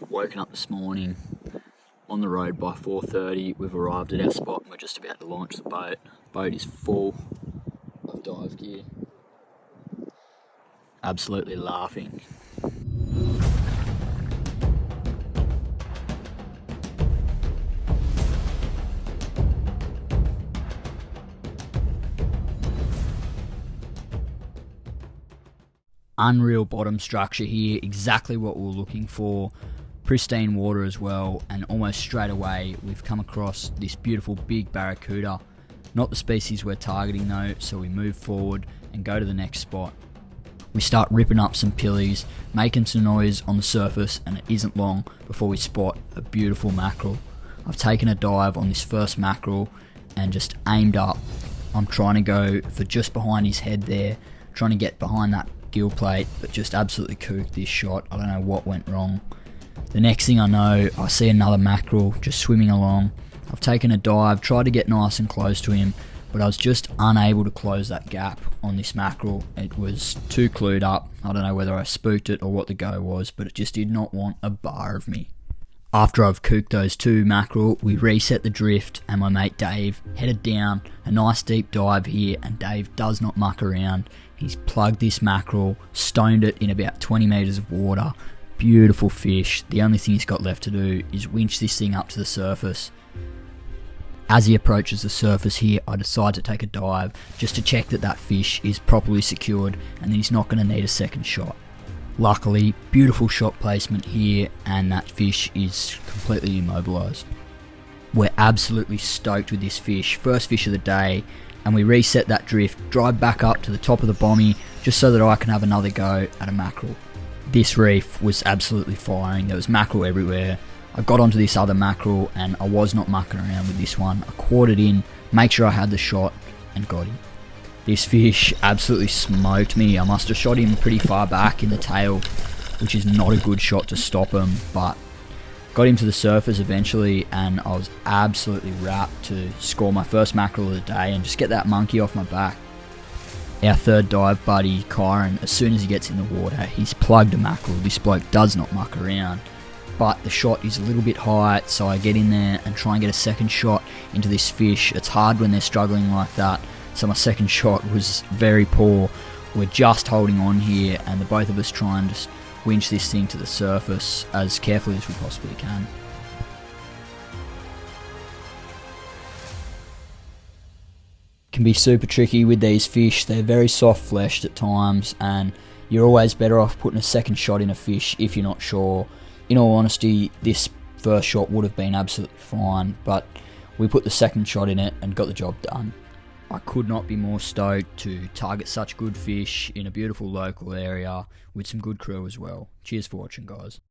Woken up this morning on the road by 4:30. We've arrived at our spot and we're just about to launch the boat. Boat is full of dive gear. Absolutely laughing. Unreal bottom structure here, exactly what we were looking for. Pristine water as well, and almost straight away we've come across this beautiful big barracuda. Not the species we're targeting though, so we move forward and go to the next spot. We start ripping up some pillies, making some noise on the surface, and it isn't long before we spot a beautiful mackerel. I've taken a dive on this first mackerel and just aimed up. I'm trying to go for just behind his head there, trying to get behind that gill plate, but just absolutely cooked this shot. I don't know what went wrong. The next thing I know, I see another mackerel just swimming along. I've taken a dive, tried to get nice and close to him, but I was just unable to close that gap on this mackerel. It was too clued up. I don't know whether I spooked it or what the go was, but it just did not want a bar of me. After I've cooked those two mackerel, we reset the drift and my mate Dave headed down a nice deep dive here, and Dave does not muck around. He's plugged this mackerel, stoned it in about 20 metres of water. Beautiful fish. The only thing he's got left to do is winch this thing up to the surface. As he approaches the surface here, I decide to take a dive just to check that that fish is properly secured and that he's not going to need a second shot. Luckily, beautiful shot placement here, and that fish is completely immobilised. We're absolutely stoked with this fish, first fish of the day, and we reset that drift, drive back up to the top of the bommy just so that I can have another go at a mackerel. This reef was absolutely firing. There was mackerel everywhere. I got onto this other mackerel and I was not mucking around with this one. I caught it in, make sure I had the shot, and got him. This fish absolutely smoked me. I must have shot him pretty far back in the tail, which is not a good shot to stop him, but got him to the surface eventually, and I was absolutely rapt to score my first mackerel of the day and just get that monkey off my back. Our third dive buddy, Kyron, as soon as he gets in the water, he's plugged a mackerel. This bloke does not muck around, but the shot is a little bit high, so I get in there and try and get a second shot into this fish. It's hard when they're struggling like that, so my second shot was very poor. We're just holding on here, and the both of us try and just winch this thing to the surface as carefully as we possibly can. Can be super tricky with these fish. They're very soft fleshed at times, and you're always better off putting a second shot in a fish if you're not sure. In all honesty, this first shot would have been absolutely fine, but we put the second shot in it and got the job done. I could not be more stoked to target such good fish in a beautiful local area with some good crew as well. Cheers for watching, guys.